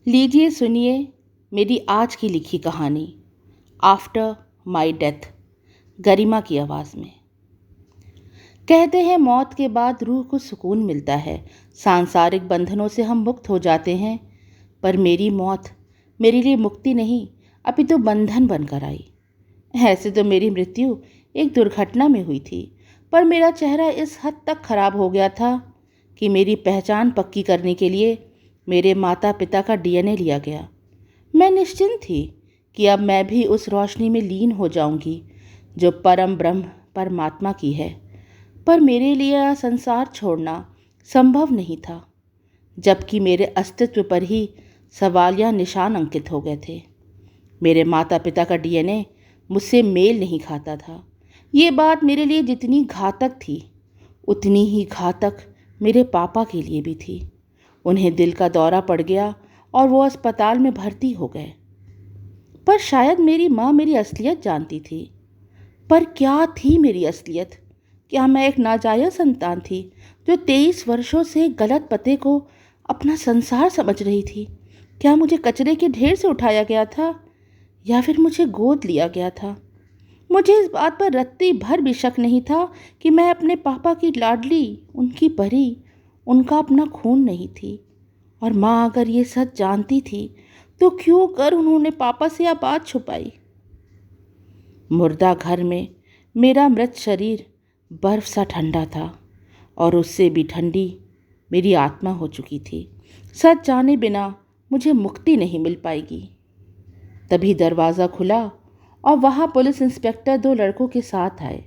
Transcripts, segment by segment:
लीजिए सुनिए मेरी आज की लिखी कहानी आफ्टर माई डेथ, गरिमा की आवाज़ में। कहते हैं मौत के बाद रूह को सुकून मिलता है, सांसारिक बंधनों से हम मुक्त हो जाते हैं। पर मेरी मौत मेरे लिए मुक्ति नहीं, अपितु बंधन बनकर आई। ऐसे तो मेरी मृत्यु एक दुर्घटना में हुई थी, पर मेरा चेहरा इस हद तक खराब हो गया था कि मेरी पहचान पक्की करने के लिए मेरे माता पिता का डीएनए लिया गया। मैं निश्चिंत थी कि अब मैं भी उस रोशनी में लीन हो जाऊंगी जो परम ब्रह्म परमात्मा की है। पर मेरे लिए यह संसार छोड़ना संभव नहीं था, जबकि मेरे अस्तित्व पर ही सवालिया निशान अंकित हो गए थे। मेरे माता पिता का डीएनए मुझसे मेल नहीं खाता था। ये बात मेरे लिए जितनी घातक थी, उतनी ही घातक मेरे पापा के लिए भी थी। उन्हें दिल का दौरा पड़ गया और वो अस्पताल में भर्ती हो गए। पर शायद मेरी माँ मेरी असलियत जानती थी। पर क्या थी मेरी असलियत? क्या मैं एक नाजायज संतान थी जो 23 वर्षों से गलत पते को अपना संसार समझ रही थी? क्या मुझे कचरे के ढेर से उठाया गया था या फिर मुझे गोद लिया गया था? मुझे इस बात पर रत्ती भर भी शक नहीं था कि मैं अपने पापा की लाडली, उनकी परी, उनका अपना खून नहीं थी। और माँ अगर ये सच जानती थी तो क्यों कर उन्होंने पापा से यह बात छुपाई? मुर्दा घर में मेरा मृत शरीर बर्फ सा ठंडा था और उससे भी ठंडी मेरी आत्मा हो चुकी थी। सच जाने बिना मुझे मुक्ति नहीं मिल पाएगी। तभी दरवाज़ा खुला और वहाँ पुलिस इंस्पेक्टर 2 लड़कों के साथ आए।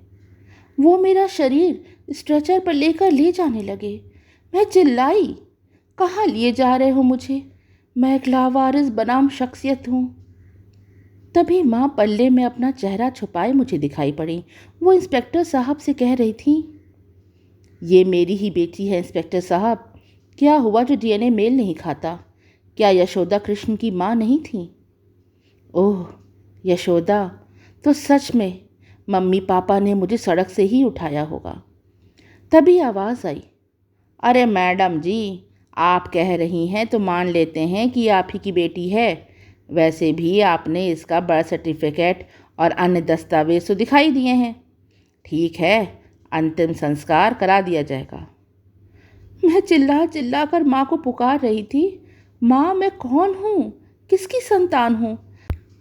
वो मेरा शरीर स्ट्रेचर पर लेकर ले जाने लगे। मैं चिल्लाई, कहाँ लिए जा रहे हो मुझे? मैं एक लावारिस बनाम शख्सियत हूँ। तभी माँ पल्ले में अपना चेहरा छुपाए मुझे दिखाई पड़ी। वो इंस्पेक्टर साहब से कह रही थी, ये मेरी ही बेटी है इंस्पेक्टर साहब। क्या हुआ जो डीएनए मेल नहीं खाता? क्या यशोदा कृष्ण की माँ नहीं थी? ओह यशोदा, तो सच में मम्मी पापा ने मुझे सड़क से ही उठाया होगा। तभी आवाज़ आई, अरे मैडम जी, आप कह रही हैं तो मान लेते हैं कि आप ही की बेटी है। वैसे भी आपने इसका बर्थ सर्टिफिकेट और अन्य दस्तावेज तो दिखाई दिए हैं। ठीक है, अंतिम संस्कार करा दिया जाएगा। मैं चिल्ला चिल्ला कर माँ को पुकार रही थी, माँ मैं कौन हूँ, किसकी संतान हूँ?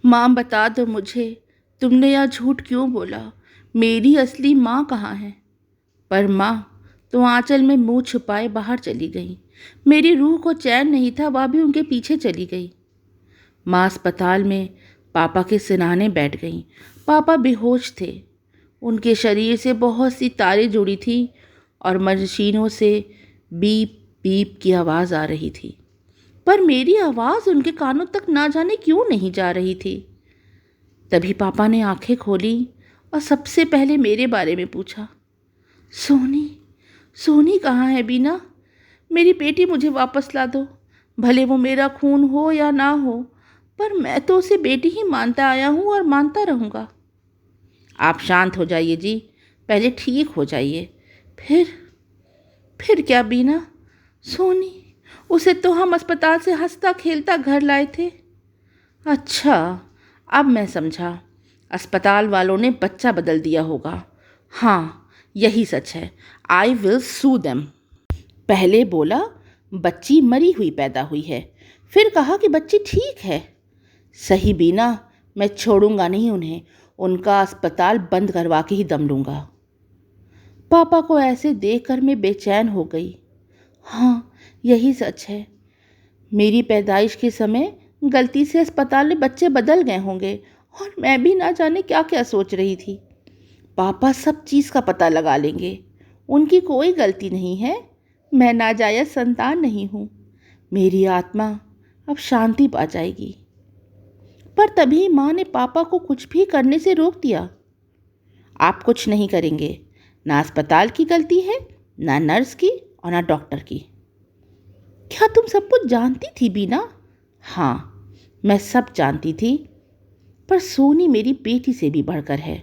माँ बता दो मुझे, तुमने यह झूठ क्यों बोला? मेरी असली माँ कहाँ है? पर माँ तो आंचल में मुंह छुपाए बाहर चली गई। मेरी रूह को चैन नहीं था, वह भी उनके पीछे चली गई। माँ अस्पताल में पापा के सिरहाने बैठ गई। पापा बेहोश थे। उनके शरीर से बहुत सी तारें जुड़ी थी और मशीनों से बीप बीप की आवाज़ आ रही थी। पर मेरी आवाज़ उनके कानों तक ना जाने क्यों नहीं जा रही थी। तभी पापा ने आंखें खोली और सबसे पहले मेरे बारे में पूछा, सोनी, सोनी कहाँ है बीना? मेरी बेटी मुझे वापस ला दो। भले वो मेरा खून हो या ना हो, पर मैं तो उसे बेटी ही मानता आया हूँ और मानता रहूँगा। आप शांत हो जाइए जी, पहले ठीक हो जाइए, फिर क्या बीना? सोनी, उसे तो हम अस्पताल से हंसता खेलता घर लाए थे। अच्छा, अब मैं समझा। अस्पताल वालों ने बच्चा बदल दिया होगा। हाँ, यही सच है। I will sue them. पहले बोला बच्ची मरी हुई पैदा हुई है, फिर कहा कि बच्ची ठीक है। सही बीना, मैं छोड़ूंगा नहीं उन्हें। उनका अस्पताल बंद करवा के ही दम लूँगा। पापा को ऐसे देखकर मैं बेचैन हो गई। हाँ, यही सच है। मेरी पैदाइश के समय गलती से अस्पताल में बच्चे बदल गए होंगे और मैं भी ना जाने क्या क्या सोच रही थी। पापा सब चीज़ का पता लगा लेंगे। उनकी कोई गलती नहीं है। मैं नाजायज संतान नहीं हूँ। मेरी आत्मा अब शांति पा जाएगी। पर तभी माँ ने पापा को कुछ भी करने से रोक दिया। आप कुछ नहीं करेंगे। ना अस्पताल की गलती है, ना नर्स की और ना डॉक्टर की। क्या तुम सब कुछ जानती थी बीना? हाँ, मैं सब जानती थी। पर सोनी मेरी बेटी से भी बढ़कर है।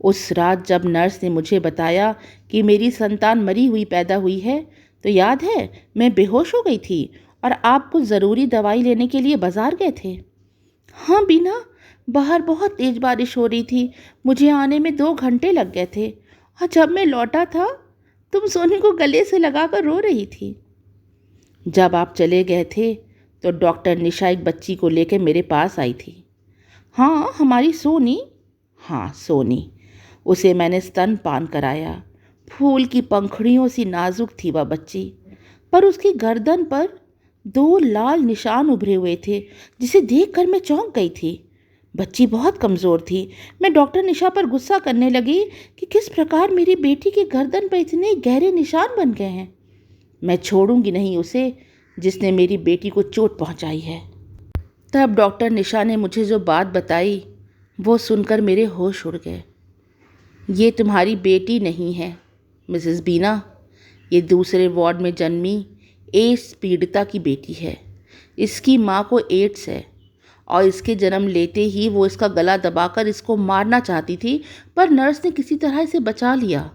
उस रात जब नर्स ने मुझे बताया कि मेरी संतान मरी हुई पैदा हुई है, तो याद है मैं बेहोश हो गई थी और आप कुछ ज़रूरी दवाई लेने के लिए बाज़ार गए थे? हाँ बीना, बाहर बहुत तेज़ बारिश हो रही थी। मुझे आने में 2 घंटे लग गए थे और जब मैं लौटा था तुम सोनी को गले से लगाकर रो रही थी। जब आप चले गए थे तो डॉक्टर निशा एक बच्ची को लेकर मेरे पास आई थी। हाँ, हमारी सोनी। हाँ, सोनी। उसे मैंने स्तनपान कराया। फूल की पंखुड़ियों सी नाजुक थी वह बच्ची, पर उसकी गर्दन पर 2 लाल निशान उभरे हुए थे, जिसे देखकर मैं चौंक गई थी। बच्ची बहुत कमज़ोर थी। मैं डॉक्टर निशा पर गुस्सा करने लगी कि किस प्रकार मेरी बेटी की गर्दन पर इतने गहरे निशान बन गए हैं। मैं छोड़ूंगी नहीं उसे जिसने मेरी बेटी को चोट पहुंचाई है। तब डॉक्टर निशा ने मुझे जो बात बताई वो सुनकर मेरे होश उड़ गए। ये तुम्हारी बेटी नहीं है मिसेस बीना, ये दूसरे वार्ड में जन्मी एड्स पीड़िता की बेटी है। इसकी माँ को एड्स है और इसके जन्म लेते ही वो इसका गला दबाकर इसको मारना चाहती थी, पर नर्स ने किसी तरह इसे बचा लिया।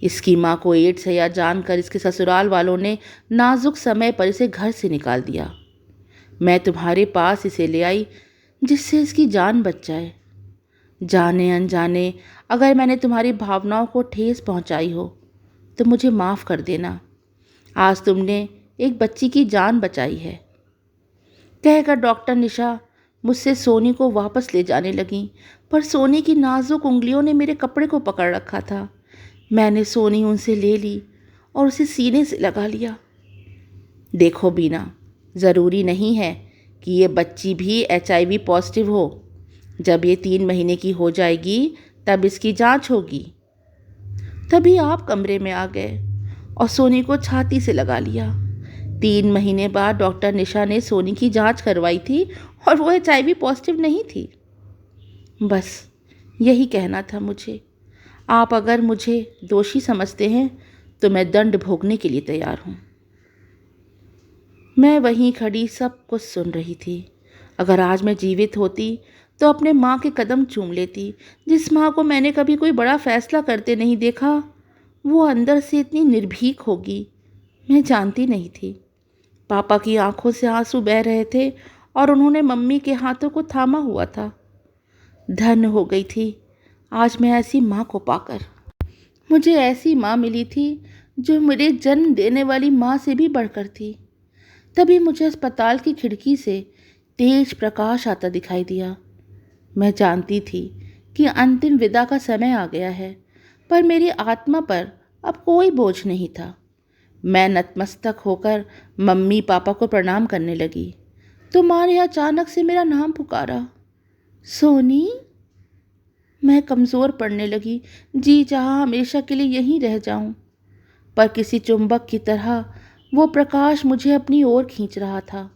इसकी माँ को एड्स है या जानकर इसके ससुराल वालों ने नाजुक समय पर इसे घर से निकाल दिया। मैं तुम्हारे पास इसे ले आई जिससे इसकी जान बच जाए। जाने अनजाने अगर मैंने तुम्हारी भावनाओं को ठेस पहुंचाई हो तो मुझे माफ़ कर देना। आज तुमने एक बच्ची की जान बचाई है। कहकर डॉक्टर निशा मुझसे सोनी को वापस ले जाने लगी, पर सोनी की नाजुक उंगलियों ने मेरे कपड़े को पकड़ रखा था। मैंने सोनी उनसे ले ली और उसे सीने से लगा लिया। देखो बीना, ज़रूरी नहीं है कि ये बच्ची भी HIV पॉजिटिव हो। जब ये 3 महीने की हो जाएगी तब इसकी जांच होगी। तभी आप कमरे में आ गए और सोनी को छाती से लगा लिया। 3 महीने बाद डॉक्टर निशा ने सोनी की जांच करवाई थी और वो HIV पॉजिटिव नहीं थी। बस यही कहना था मुझे। आप अगर मुझे दोषी समझते हैं तो मैं दंड भोगने के लिए तैयार हूँ। मैं वहीं खड़ी सब कुछ सुन रही थी। अगर आज मैं जीवित होती तो अपने माँ के कदम चूम लेती। जिस माँ को मैंने कभी कोई बड़ा फैसला करते नहीं देखा, वो अंदर से इतनी निर्भीक होगी मैं जानती नहीं थी। पापा की आंखों से आंसू बह रहे थे और उन्होंने मम्मी के हाथों को थामा हुआ था। धन्य हो गई थी आज मैं ऐसी माँ को पाकर। मुझे ऐसी माँ मिली थी जो मेरे जन्म देने वाली माँ से भी बढ़कर थी। तभी मुझे अस्पताल की खिड़की से तेज प्रकाश आता दिखाई दिया। मैं जानती थी कि अंतिम विदा का समय आ गया है, पर मेरी आत्मा पर अब कोई बोझ नहीं था। मैं नतमस्तक होकर मम्मी पापा को प्रणाम करने लगी तो माँ ने अचानक से मेरा नाम पुकारा, सोनी। मैं कमज़ोर पड़ने लगी। जी चाहा हमेशा के लिए यहीं रह जाऊं, पर किसी चुंबक की तरह वो प्रकाश मुझे अपनी ओर खींच रहा था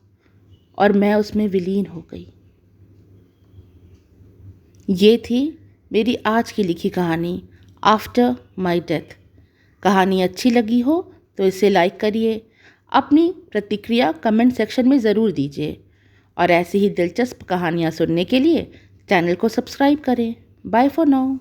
और मैं उसमें विलीन हो गई। ये थी मेरी आज की लिखी कहानी आफ्टर माई डेथ। कहानी अच्छी लगी हो तो इसे लाइक करिए। अपनी प्रतिक्रिया कमेंट सेक्शन में ज़रूर दीजिए और ऐसी ही दिलचस्प कहानियाँ सुनने के लिए चैनल को सब्सक्राइब करें। Bye for now.